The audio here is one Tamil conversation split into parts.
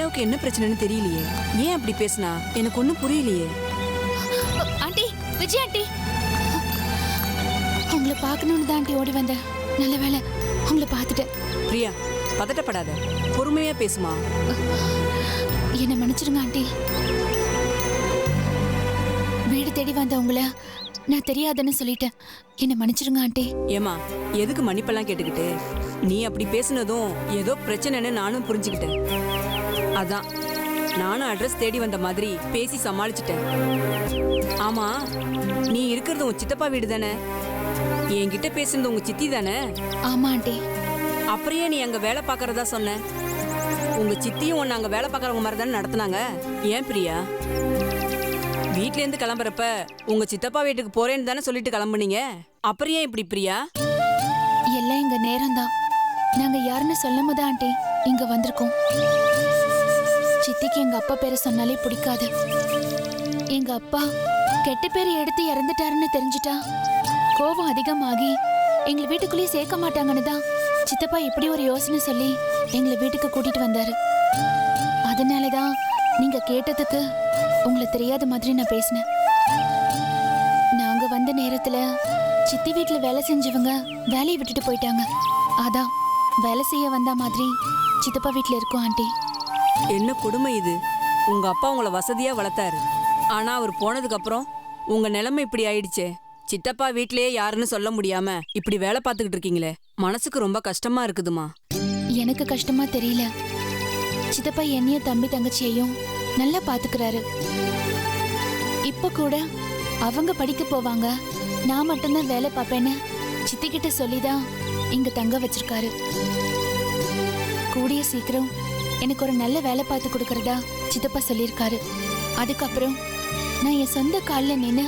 பிரியாவுக்கு என்ன பிரச்சனைன்னு தெரியலையே. ஏன் அப்படி பேசினா எனக்கு ஒன்றும் புரியலையே. ஆண்டி, விஜய் ஆண்டி, உங்களை பார்க்கணும்னு தான் ஆண்டி ஓடி வந்தேன். நல்ல வேலை உங்களை பார்த்துட்டேன். பிரியா, பதட்டப்படாத, பொறுமையா பேசுமா. என்னை மன்னிச்சிடுங்க ஆண்டி. வீடு தேடி வந்த உங்களை நான் தெரியாதுன்னு சொல்லிட்டேன். என்னை மன்னிச்சிடுங்க ஆண்டி. ஏமா, எதுக்கு மன்னிப்பெல்லாம் கேட்டுக்கிட்டு? நீ அப்படி பேசுனதும் ஏதோ பிரச்சனைன்னு நானும் புரிஞ்சுக்கிட்டேன். அதான் நானும் அட்ரஸ் தேடி வந்த மாதிரி பேசி சமாளிச்சிட்டேன். ஆமா, நீ இருக்கிறது உன் சித்தப்பா வீடு தானே? என்கிட்ட பேசுனது உங்க சித்தி தானே? ஆமா ஆண்டி. அப்படியே நீ அங்க வேலை பார்க்கறதா சொன்ன. உங்க சித்தியும் உன்னை அங்க வேலை பார்க்கறவங்க மாதிரி தானே நடத்துனாங்க. ஏன் பிரியா, வீட்ல இருந்து கிளம்புறப்ப உங்க சித்தப்பா வீட்டுக்கு போறேன்னு தானே சொல்லிட்டு கிளம்புனீங்க? அப்புறம் ஏன் இப்படி பிரியா? எல்லாம் எங்க நேரம் தான். நாங்க யாருன்னு சொல்லும் போது ஆண்டி இங்க வந்திருக்கோம். சித்திக்கு எங்க அப்பா பேரை சொன்னாலே பிடிக்காது. எங்க அப்பா கெட்ட பேரை எடுத்து இறந்துட்டாருன்னு தெரிஞ்சுட்டா கோபம் அதிகமாகி எங்களை வீட்டுக்குள்ளேயே சேர்க்க மாட்டாங்கன்னு தான் சித்தப்பா இப்படி ஒரு யோசனை சொல்லி எங்களை வீட்டுக்கு கூட்டிட்டு வந்தாரு. அதனாலதான் நீங்க கேட்டதுக்கு உங்களை தெரியாத மாதிரி நான் பேசினேன். நாங்க வந்த நேரத்துல சித்தி வீட்டுல வேலை செஞ்சவங்க வேலையை விட்டுட்டு போயிட்டாங்க. அதான் வேலை செய்ய வந்த மாதிரி சித்தப்பா வீட்டுல இருக்கோம் ஆண்டி. என்ன கொடுமை இது! உங்க அப்பா உங்களை வசதியா வளர்த்தாரு. ஆனா அவர் போனதுக்கு அப்புறம் உங்க நிலைமை இப்படி ஆயிடுச்சே. சித்தப்பா வீட்லயே யாருன்னு சொல்ல முடியாம இப்படி வேலை பார்த்துக்கிட்டு இருக்கீங்களே, மனசுக்கு ரொம்ப கஷ்டமா இருக்குதுமா. எனக்கு கஷ்டமா தெரியல. சித்தப்பா என்னையும் தம்பி தங்கச்சியையும் நல்லா பாத்துக்கிறாரு. இப்ப கூட அவங்க படிக்க போவாங்க, நான் மட்டும்தான் வேலை பார்ப்பேன்னு சித்தி கிட்ட சொல்லிதான் இங்க தங்க வச்சிருக்காரு. கூடிய சீக்கிரம் எனக்கு ஒரு நல்ல வேலை பார்த்து கொடுக்கறதா சித்தப்பா சொல்லியிருக்காரு. அதுக்கப்புறம் நான் என் சொந்த காலில் நின்று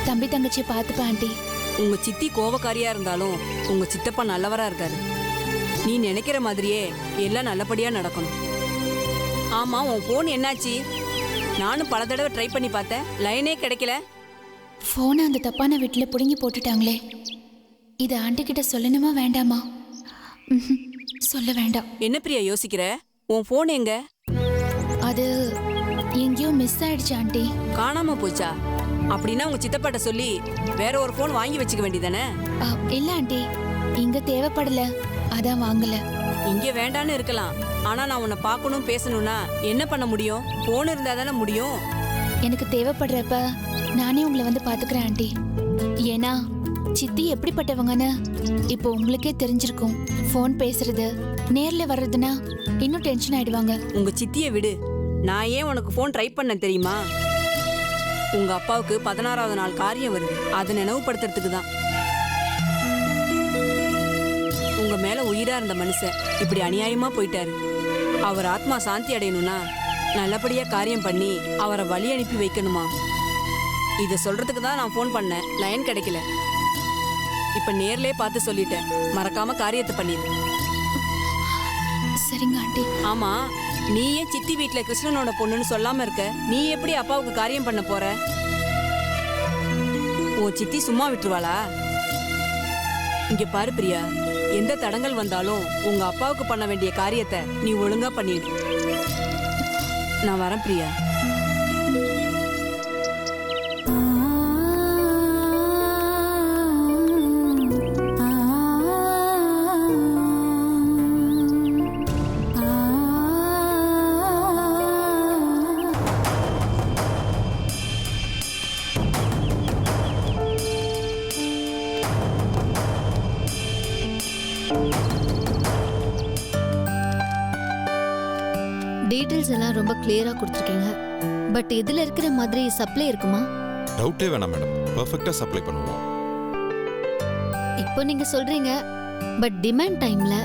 தம்பி தங்கச்சியை பார்த்துப்பேன் ஆண்டி. உங்க சித்தி கோபக்காரியா இருந்தாலும் உங்க சித்தப்பா நல்லவரா இருக்காரு. நீ நினைக்கிற மாதிரியே எல்லாம் நல்லபடியா நடக்கணும். ஆமா, உன் போன் என்னாச்சு? நானும் பல தடவை ட்ரை பண்ணி பார்த்தேன், லைனே கிடைக்கல. போனை அந்த தப்பான வீட்டில் பிடுங்கி போட்டுட்டாங்களே. இதை ஆண்டி கிட்ட சொல்லணுமா வேண்டாமா? சொல்ல வேண்டாம். என்ன பிரியா யோசிக்கிற? உன் போன் எங்க? அது எங்கேயோ மிஸ் ஆயிடுச்சு ஆண்டி. காணாம போச்சா? அப்படின்னா உங்க சித்தப்பாட்ட சொல்லி வேற ஒரு போன் வாங்கி வச்சுக்க வேண்டியதானே? இல்ல ஆண்டி, இங்க தேவைப்படல, அதான் வாங்கல. இங்க வேண்டான்னு இருக்கலாம், ஆனா நான் உன்னை பார்க்கணும் பேசணும்னா என்ன பண்ண முடியும்? போன் இருந்தா தானே முடியும். எனக்கு தேவைப்படுறப்ப நானே உங்களை வந்து பாத்துக்கிறேன் ஆண்டி. ஏன்னா சித்தி எப்படிப்பட்டவங்கன்னு இப்போ உங்களுக்கே தெரிஞ்சிருக்கும். போன் பேசுறது நேர்ல வர்றதுன்னா இன்னும் டென்ஷன் ஆயிடுவாங்க. உங்க சித்தியை விடு. நான் ஏன் உனக்கு போன் ட்ரை பண்ண தெரியுமா? உங்க அப்பாவுக்கு 16வது நாள் காரியம் வருது, அதை நினைவுபடுத்துறதுக்கு தான். உங்க மேல உயிரா இருந்த மனுஷன் இப்படி அநியாயமா போயிட்டாரு. அவர் ஆத்மா சாந்தி அடையணும்னா நல்லபடியா காரியம் பண்ணி அவரை வழி அனுப்பி வைக்கணுமா? இதை சொல்றதுக்கு தான் நான் போன் பண்ணேன், லைன் கிடைக்கல. இப்ப நேர்லயே பார்த்து சொல்லிட்டேன், மறக்காம காரியத்தை பண்ணிடு. சரிங்க ஆண்டி. ஆமா, நீ ஏன் சித்தி வீட்டுல கிருஷ்ணனோட பொண்ணுன்னு சொல்லாம இருக்க? நீ எப்படி அப்பாவுக்கு காரியம் பண்ண போற? உன் சித்தி சும்மா விட்டுருவாளா? இங்க பாரு பிரியா, எந்த தடங்கள் வந்தாலும் உங்க அப்பாவுக்கு பண்ண வேண்டிய காரியத்தை நீ ஒழுங்கா பண்ணிடு. நான் வரேன் பிரியா. டீடைல்ஸ் எல்லாம் ரொம்ப கிளியரா கொடுத்துருக்கீங்க. பட் இதுல இருக்கிற மாதிரி சப்ளை இருக்குமா? டவுட்டே வேணாம் மேடம், பெர்ஃபெக்ட்டா சப்ளை பண்ணுவோம். இப்போ நீங்க சொல்றீங்க, பட் டிமாண்ட் டைம்ல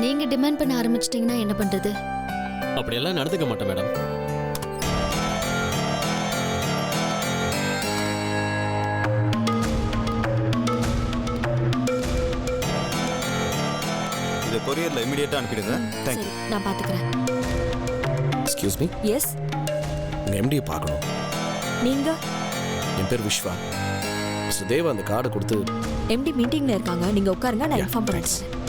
நீங்க டிமாண்ட் பண்ண ஆரம்பிச்சிட்டீங்கன்னா என்ன பண்றது? அப்படியெல்லாம் நடந்துக்க மாட்டேன் மேடம். இதை கொரியர்ல இமிடியேட்டா அனுப்பிடுங்க. Thank you. நான் பாத்துக்கிறேன். எக்ஸ்கியூஸ் மீ, எஸ், உங்க எம்டியை பார்க்கணும். நீங்க? என் பேர் விஸ்வா. மிஸ்டர் தேவ் அந்த கார்டை கொடுத்து. எம்டி மீட்டிங்ல இருக்காங்க, நீங்க உட்காருங்க, நான் Yeah, இன்ஃபார்ம் thanks. பண்ணுறேன்.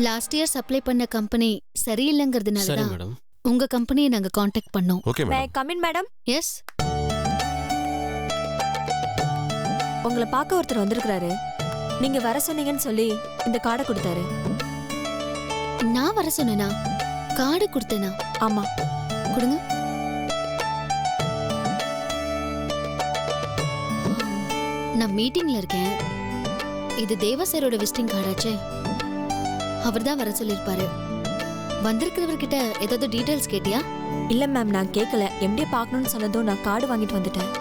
லாஸ்ட் இயர் சப்ளை பண்ண கம்பெனி சரியில்லைங்கிறதுனால சரி தான் மேடம். உங்க கம்பெனியை நாங்க காண்டாக்ட் பண்ணோம். ஓகே மே மேடம். Come in madam. எஸ், உங்களை பார்க்க ஒருத்தர் வந்திருக்கிறாரு. நீங்க வர சொன்னீங்கன்னு சொல்லி இந்த கார்டை கொடுத்தாரு. நான் வர சொன்னேனா? கார்டு கொடுத்தேனா? ஆமா. கொடுங்க. நான் மீட்டிங்ல இருக்கேன். இது தேவா சாரோட விசிட்டிங் கார்டாச்சே. அவர் தான் வர சொல்லியிருப்பாரு. வந்திருக்கிறவர்கிட்ட ஏதாவது டீடைல்ஸ் கேட்டியா? இல்ல மேம், நான் கேட்கல. எம்டி பார்க்கணும்னு சொன்னதும் நான் கார்டு வாங்கிட்டு வந்துட்டேன்.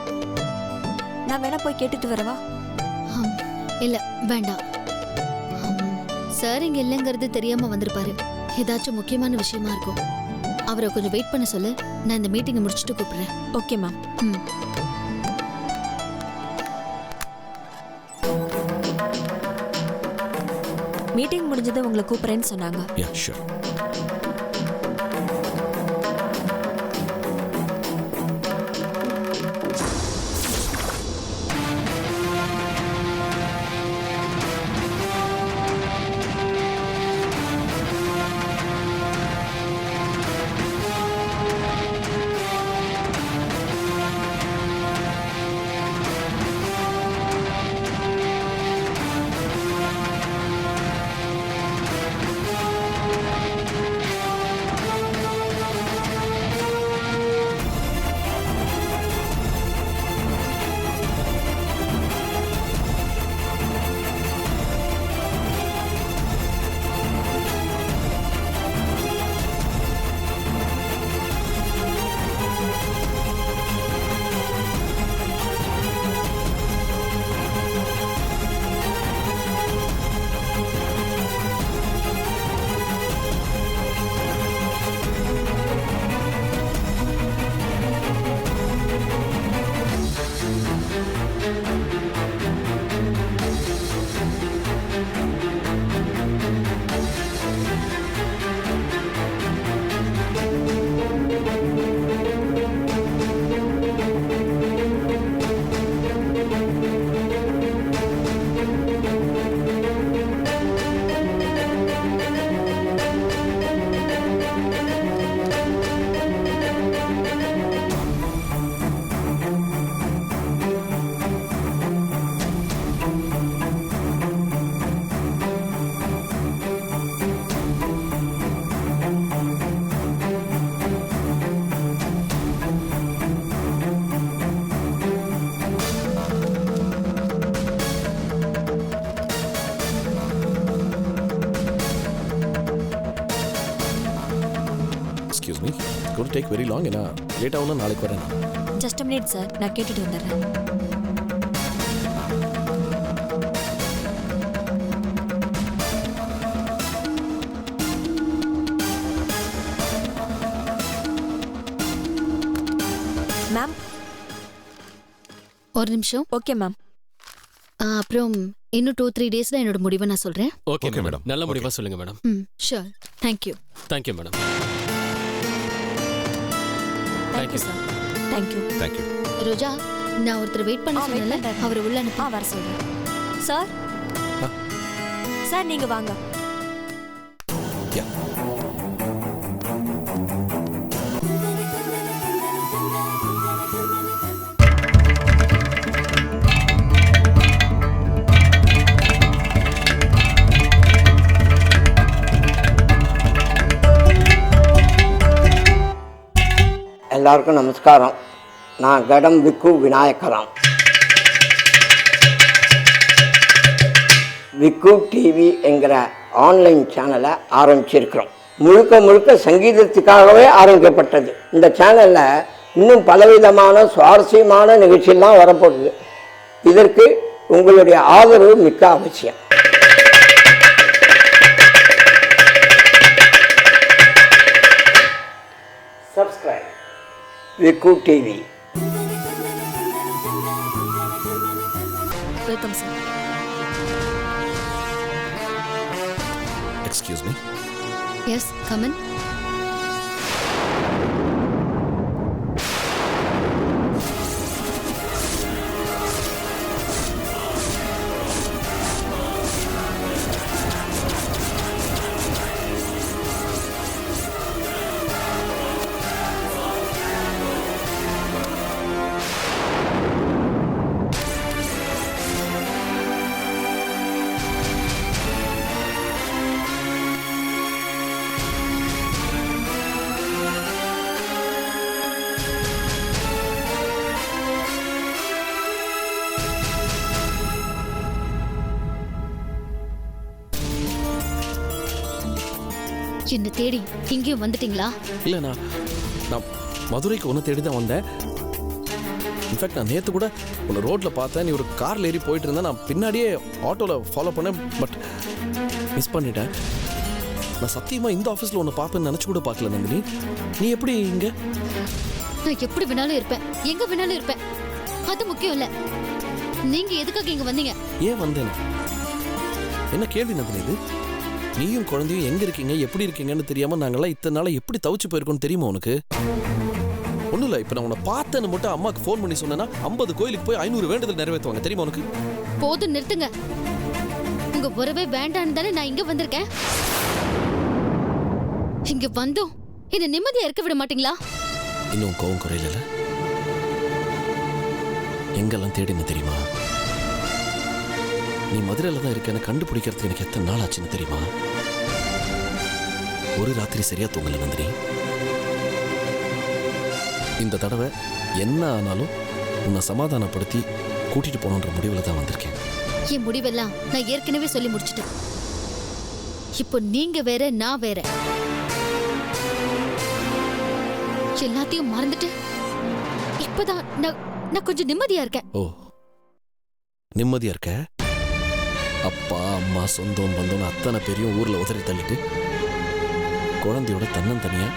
நான் வேணா போய் கேட்டுட்டு வரவா? இல்ல வேண்டாம். சார் இங்க இல்லைங்கிறது தெரியாம வந்திருப்பாரு. ஏதாச்சும் முக்கியமான விஷயமா இருக்கும். அவரை கொஞ்சம் வெயிட் பண்ண சொல்லு. நான் இந்த மீட்டிங்கை முடிச்சுட்டு கூப்பிடுறேன். Okay ma'am. மீட்டிங் முடிஞ்சது உங்களை கூப்பிடுறேன்னு சொன்னாங்க. Yeah sure. Excuse me, could take very long. ஏன்னா லேட் ஆகும்னா நாளைக்கு வரேன். ஜஸ்ட் மினிட் சார், நான் கேட்டுட்டு வந்துடுறேன். மேம். ஒரு நிமிஷம். Okay ma'am. அப்புறம் இன்னும் 2-3 டேஸ்ல என்னோட முடிவை நான் சொல்றேன். Okay Okay, madam. madam. நல்ல Okay. முடிவா சொல்லுங்க madam. Sure. Thank you. Thank you madam. Thank you sir. Thank you. Thank you. Roja, நான் ஒருத்தர் வெயிட் பண்ண wait சொன்னேன்ல, பண்றேன். அவர் உள்ள அனுப்பி. வர சொல்றேன். சார். சார் நீங்க வாங்க. யா. எல்லாருக்கும் நமஸ்காரம். நான் கடம் விக்கு விநாயகராம். விக்கு டிவி என்கிற ஆன்லைன் சேனலை ஆரம்பிச்சிருக்கிறோம். முழுக்க முழுக்க சங்கீதத்துக்காகவே ஆரம்பிக்கப்பட்டது. இந்த சேனலில் இன்னும் பலவிதமான சுவாரஸ்யமான நிகழ்ச்சியெல்லாம் வரப்போகுது. இதற்கு உங்களுடைய ஆதரவு மிக்க அவசியம். சப்ஸ்கிரைப் விக்கு TV. Welcome sir. Excuse me. Yes, come in. என்ன தேடி இங்கேயும் வந்துட்டீங்களா? இல்லை நான் மதுரைக்கு ஒன்று தேடி தான் வந்தேன். இன்ஃபேக்ட் நான் நேற்று கூட உன்னை ரோட்டில் பார்த்தேன். நீ ஒரு காரில் ஏறி போயிட்டு இருந்தேன். நான் பின்னாடியே ஆட்டோவில் ஃபாலோ பண்ணேன். பட் மிஸ் பண்ணிட்டேன். நான் சத்தியமாக இந்த ஆஃபீஸில் ஒன்று பார்ப்பேன்னு நினச்சி கூட பார்க்கல நந்தினி. நீ எப்படி இங்கே? நான் எப்படி வேணாலும் இருப்பேன், எங்க வேணாலும் இருப்பேன். அது முக்கியம் இல்ல. நீங்க எதுக்காக இங்க வந்தீங்க? ஏன் வந்தேன்? என்ன கேள்வி நந்தினி இது? நீயும் குழந்தையும் எங்க இருக்கீங்க, எப்படி இருக்கீங்கன்னு தெரியாம நாங்கெல்லாம் இத்தனை நாளா எப்படி தவிச்சு போயிருக்கோம்னு தெரியுமா உனக்கு? ஒன்றும் இல்லை, இப்போ நான் உன்னை பார்த்தேன்னு மட்டும் அம்மாவுக்கு ஃபோன் பண்ணி சொன்னேன்னா 50 கோயிலுக்கு போய் 500 வேண்டுதல் நிறைவேற்றுவாங்க, தெரியுமா உனக்கு? போதும், நிறுத்துங்க. உங்க உறவே வேண்டான்னு தானே நான் இங்க வந்திருக்கேன். இங்க வந்தும் என்ன நிம்மதியா இருக்க விட மாட்டீங்களா? இன்னும் கோவம் குறையில? எங்கெல்லாம் தேடின தெரியுமா? நீ மதுரையில் தான் இருக்கேன்னு கண்டுபிடிக்கிறதுக்கு எனக்கு எத்தனை நாள் ஆச்சுன்னு தெரியுமா? ஒரு ராத்திரி சரியா தூங்கல நந்தினி. இந்த தடவை என்ன ஆனாலும் உன்னை சமாதானப்படுத்தி கூட்டிட்டு போகணுன்ற முடிவில் தான் வந்திருக்கேன். என் முடிவெல்லாம் நான் ஏற்கனவே சொல்லி முடிச்சிட்டேன். இப்போ நீங்க வேற, நான் வேற. எல்லாத்தையும் மறந்துட்டு இப்பதான் நான் கொஞ்சம் நிம்மதியா இருக்கேன். ஓ, நிம்மதியா இருக்க? அப்பா அம்மா சொந்தம் பந்தம் அத்தனை பேரையும் ஊர்ல உதறி தள்ளிட்டு குழந்தையோட தன்னந்தனியா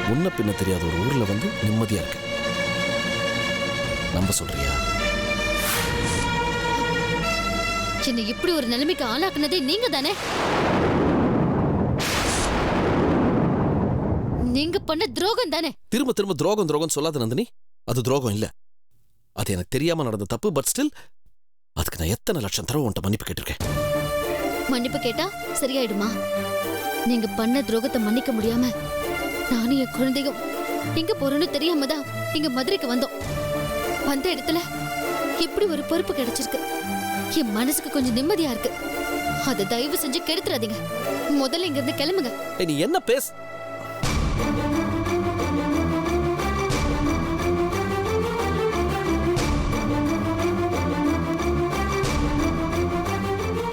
முன்ன பின்ன தெரியாத ஒரு ஊர்ல வந்து நிம்மதியா இருக்க. நம்ப சொல்றியா? என்ன இப்படி ஒரு நிலைமைக்கு ஆளாக்குனதே நீங்க தானே? நீங்க பண்ண துரோகம் தானே? திரும்ப திரும்ப துரோகம் சொல்லாத நந்தினி. அது துரோகம் இல்ல, அது எனக்கு தெரியாம நடந்த தப்பு. பட் ஸ்டில் அதுக்கு நான் எத்தனை லட்சம் தடவை உன்கிட்ட மன்னிப்பு கேட்டிருக்கேன். மன்னிப்பு கேட்டா சரியாயிடுமா? நீங்க பண்ண துரோகத்தை மன்னிக்க முடியாம நானும் என் குழந்தையும் எங்க போறோம்னு தெரியாம தான் இங்க மதுரைக்கு வந்தோம். வந்த இடத்துல இப்படி ஒரு பொறுப்பு கிடைச்சிருக்கு. என் மனசுக்கு கொஞ்சம் நிம்மதியா இருக்கு. அதை தயவு செஞ்சு கெடுத்துறாதீங்க. முதல்ல இங்க இருந்து கிளம்புங்க. நீ என்ன பேச?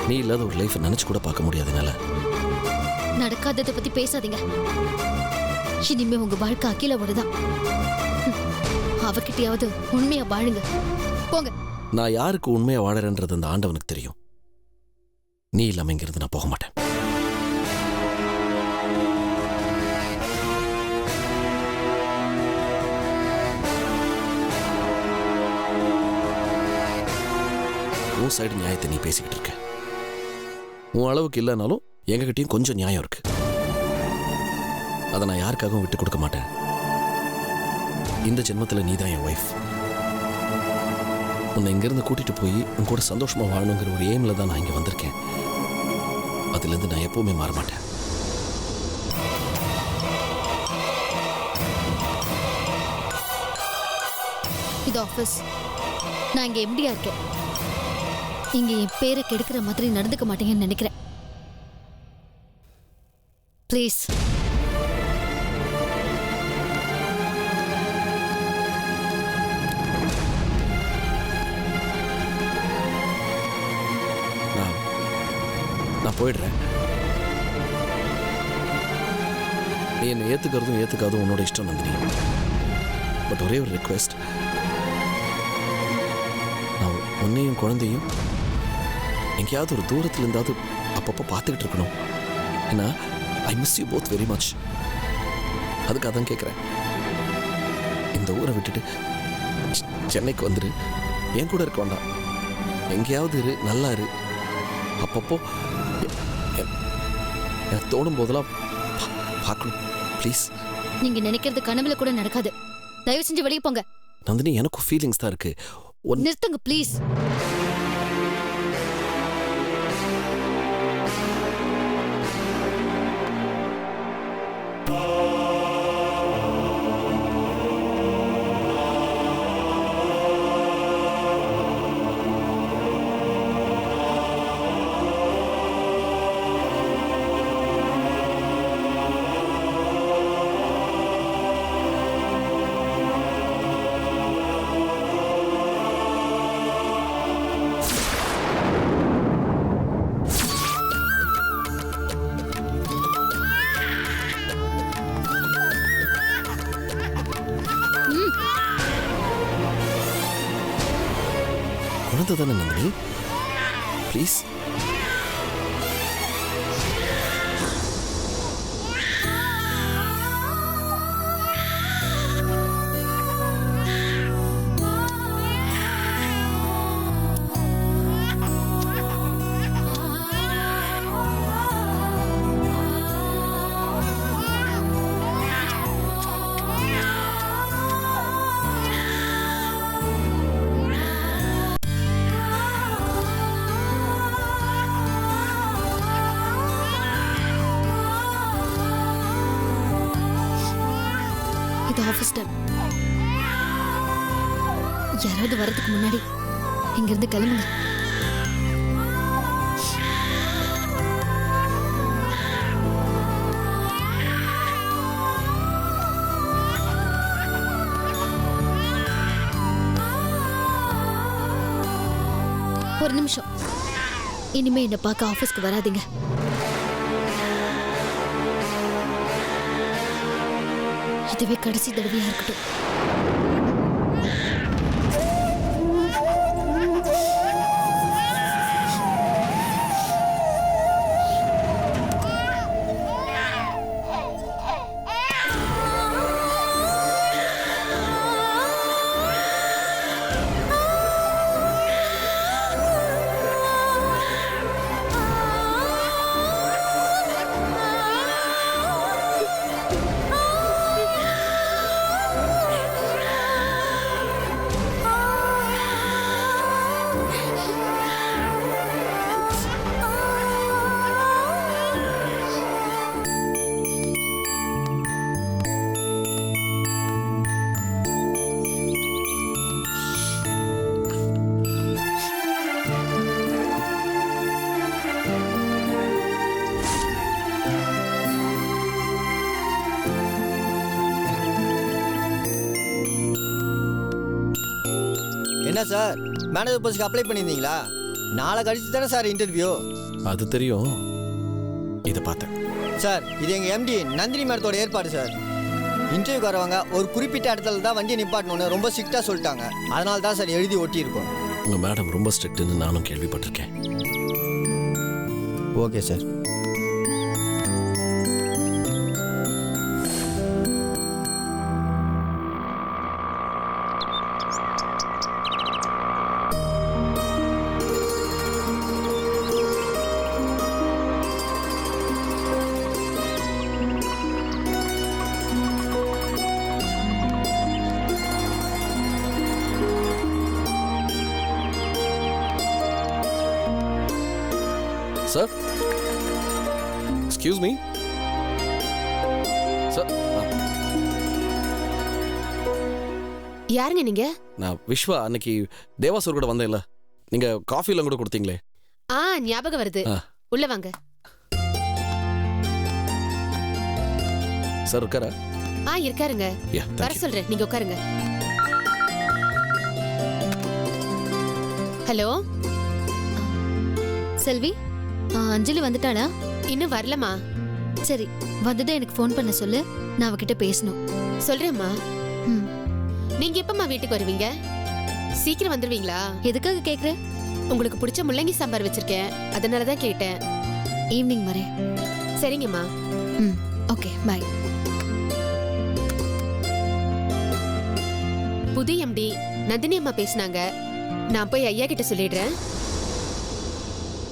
நீ இல்லாத ஒரு லைஃப் நினைச்சு கூட பார்க்க முடியாதுனால நடக்காததை பத்தி பேசாதீங்க. இனிமே உங்க வாழ்க்கை அகிலாவோடதான். அவகிட்டயாவது உண்மையா வாழுங்க. போங்க. நான் யாருக்கு உண்மையா வாழறேன்றது அந்த ஆண்டவனுக்கு தெரியும். நீ இல்லாம இங்கிருந்து நான் போக மாட்டேன். உன் சைடு நியாயத்தை நீ பேசிக்கிட்டு இருக்க. உன் அளவுக்கு இல்லைனாலும் எங்ககிட்டயும் கொஞ்சம் நியாயம் இருக்கு. அதை நான் யாருக்காகவும் விட்டு கொடுக்க மாட்டேன். இந்த ஜென்மத்தில் நீ தான் என் ஒய்ஃப். உன்னை இங்கிருந்து கூட்டிட்டு போய் உன் கூட சந்தோஷமா வாழணுங்கிற ஒரு எய்ம்ல தான் நான் இங்க வந்திருக்கேன். அதுலேருந்து நான் எப்பவுமே மாற மாட்டேன். இது ஆஃபீஸ். நான் இங்க எம்டியா இருக்கேன். இங்க என் பேரை கெடுக்கிற மாதிரி நடந்துக்க மாட்டீங்கன்னு நினைக்கிறேன். ப்ளீஸ். நான் போயிடுறேன். நீ என்னை ஏத்துக்காதும் உன்னோட இஷ்டம் நந்தினி. பட் ஒரே ஒரு ரிக்வெஸ்ட். நான் உன்னையும் குழந்தையும் எங்கேயாவது ஒரு தூரத்துல இருந்தாவது அப்பப்போ பார்த்துக்கிட்டு இருக்கணும். ஏன்னா I miss you both very much. அதுக்காக தான் கேட்குறேன். இந்த ஊரை விட்டுட்டு சென்னைக்கு வந்துரு. என் கூட இருக்க வேண்டாம். எங்கேயாவது இரு, நல்லா இரு. அப்பப்போ எனக்கு தோணும் போதெல்லாம் பார்க்கணும் ப்ளீஸ். நீங்க நினைக்கிறது கனவுல கூட நடக்காது. தயவு செஞ்சு வெளியே போங்க. நந்தினி, எனக்கும் ஃபீலிங்ஸ் தான் இருக்கு. நிறுத்துங்க ப்ளீஸ். குழந்தை தானே நந்தினி, ப்ளீஸ். இது ஆஃபீஸ் டைம். யாராவது வரதுக்கு முன்னாடி இங்கிருந்து கிளம்புங்க. ஒரு நிமிஷம், இனிமே என்ன பார்க்க ஆஃபீஸ்க்கு வராதீங்க. இதுவே கடைசி தடவையா இருக்கட்டும். என்ன சார், மேனேஜர் போஸ்ட்க்கு அப்ளை பண்ணியிருந்தீங்களா? நாளை கழிச்சு தானே சார் இன்டர்வியூ. அது தெரியும், இதை பார்த்தேன் சார். இது எங்கள் எம்டி நந்தினி மேடத்தோட ஏற்பாடு சார். இன்டர்வியூக்கு வரவங்க ஒரு குறிப்பிட்ட இடத்துல தான் வண்டியை நிப்பாட்டணும்னு ரொம்ப ஸ்ட்ரிக்டாக சொல்லிட்டாங்க. அதனால தான் சார் எழுதி ஒட்டியிருக்கோம். உங்கள் மேடம் ரொம்ப ஸ்ட்ரிக்ட்னு நானும் கேள்விப்பட்டிருக்கேன். Okay sir. Sir, excuse me sir. யாருங்க நீங்க? நான் விஸ்வா. அன்னைக்கு தேவாசூர் கூட வந்தேன்ல, நீங்க காஃபி எல்லாம் கூட கொடுத்தீங்களே. ஞாபகம் வருது. உள்ள வாங்க. சார் உட்கார? இருக்காருங்க. வர சொல்றேன், நீங்க உட்காருங்க. ஹலோ செல்வி, அஞ்சலி வந்துட்டாளா? இன்னும் வரலமா. சரி, வந்ததும் எனக்கு ஃபோன் பண்ண சொல்லு, நான் அவகிட்ட பேசணும். சொல்றேம்மா. நீங்க எப்பமா வீட்டுக்கு வருவீங்க? சீக்கிரம் வந்துருவீங்களா? எதுக்காக கேக்குற? உங்களுக்கு பிடிச்ச முள்ளங்கி சாம்பார் வச்சிருக்கேன், அதனாலதான் கேட்டேன். ஈவினிங் வரேன். சரிங்கம்மா. Okay, bye. புது எம்டி நந்தினி அம்மா பேசினாங்க. நான் போய் ஐயா கிட்ட சொல்லிடுறேன்.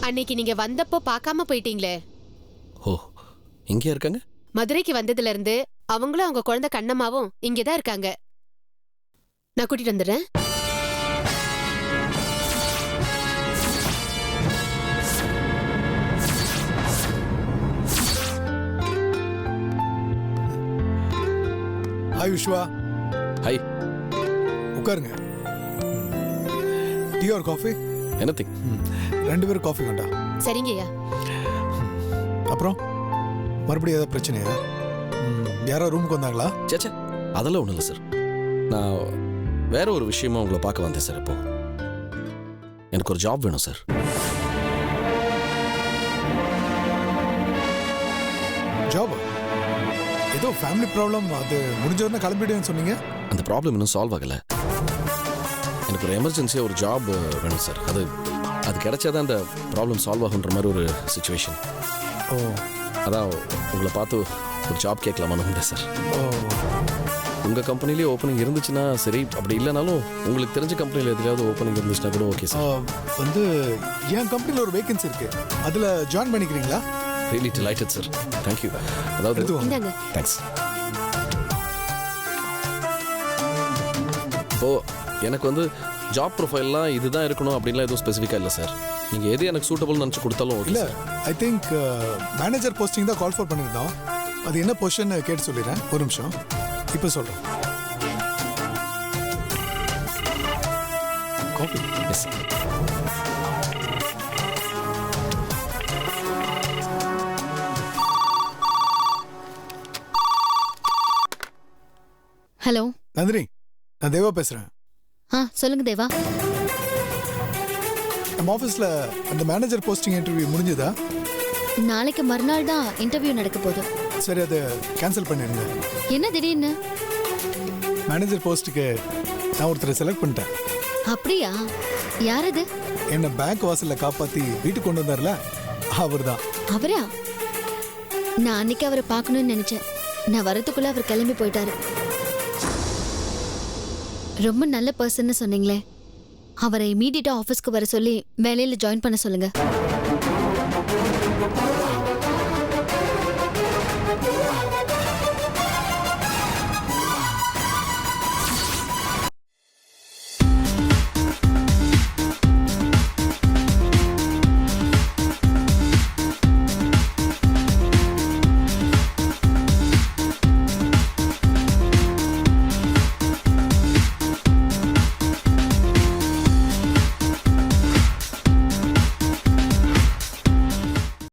அன்னைக்கு நீங்க வந்தப்போ பார்க்காம போயிட்டீங்களே. ஓ, இங்கே இருக்காங்க? மதுரைக்கு வந்ததுல இருந்து அவங்களும் அவங்க குழந்தை கண்ணம்மாவும் இங்கதான் இருக்காங்க. நான் கூட்டிட்டு வந்துடுறேன். ஹாய் விஸ்வா. ஹாய். உட்காருங்க. Tea R coffee? எனிதிங். ரெண்டு பேரும் காஃபி வேண்டா? சரிங்கய்யா. அப்புறம் மறுபடியும் ஏதாவது பிரச்சனையா? யாரோ ரூமுக்கு வந்தாங்களா? சேச்சே, அதெல்லாம் ஒன்றும் இல்லை சார். நான் வேற ஒரு விஷயமா உங்களை பார்க்க வந்தேன் சார். இப்போ எனக்கு ஒரு ஜாப் வேணும் சார். ஜாப்? ஏதோ ஃபேமிலி ப்ராப்ளம், அது முடிஞ்ச உடனே கிளம்பிடுன்னு சொன்னீங்க. அந்த ப்ராப்ளம் இன்னும் சால்வ் ஆகலை. எனக்கு ஒரு எமர்ஜென்சியாக ஒரு ஜாப் வேணும் சார். அது கிடைச்சாதான் அந்த ப்ராப்ளம் சால்வ் ஆகுன்ற மாதிரி ஒரு சுச்சுவேஷன். ஓ அதான் உங்களை பார்த்து ஒரு ஜாப் கேட்கலாமான்னு வந்தேன் சார். ஓ உங்கள் கம்பெனிலேயே ஓப்பனிங் இருந்துச்சுன்னா சரி, அப்படி இல்லைனாலும் உங்களுக்கு தெரிஞ்ச கம்பெனியில் எதுலையாவது ஓப்பனிங் இருந்துச்சுன்னா கூட ஓகே சார். வந்து என் கம்பெனியில் ஒரு வேகன்சி இருக்கு, அதில் ஜாயின் பண்ணிக்கிறீங்களா? Really delighted sir, thank you. அதாவது இந்தாங்க. தேங்க்ஸ். இப்போது எனக்கு வந்து ஜாப் ப்ரொஃபைல்லாம் இதுதான் இருக்கணும் அப்படின்லாம் எதுவும் ஸ்பெசிஃபிக்காக இல்லை சார். நீங்கள் எது எனக்கு சூட்டபிள் நினச்சி கொடுத்தாலும் ஓகே. இல்லை, ஐ திங்க் மேனேஜர் போஸ்டிங் தான் கால் ஃபார் பண்ணியிருந்தோம். அது என்ன பொசிஷன் கேட்டு சொல்லிடுறேன், ஒரு நிமிஷம். இப்போ சொல்கிறேன். காஃபி. எஸ். ஹலோ நந்தினி, நான் தேவா பேசுகிறேன். சொல்லுங்க தேவா. நம்ம ஆஃபீஸில் அந்த மேனேஜர் போஸ்டிங் இன்டர்வியூ முடிஞ்சுதா? நாளைக்கு மறுநாள் தான் இன்டர்வியூ நடக்க போகுது. சரி, அதை கேன்சல் பண்ணிடுங்க. என்ன திடீர்னு? மேனேஜர் போஸ்ட்டுக்கு நான் ஒருத்தரை செலக்ட் பண்ணிட்டேன். அப்படியா? யார் அது? என்னை பேங்க் வாசலில் காப்பாற்றி வீட்டுக்கு கொண்டு வந்தார்ல, அவர் தான். அவரா? நான் அன்னைக்கு அவரை பார்க்கணும்னு நினைச்சேன். நான் வரதுக்குள்ள அவர் கிளம்பி போயிட்டாரு. ரொம்ப நல்ல பர்சன்னு சொன்னீங்களே, அவரை இமீடியட்டா ஆஃபீஸ்க்கு வர சொல்லி வேலையில் ஜாயின் பண்ண சொல்லுங்க.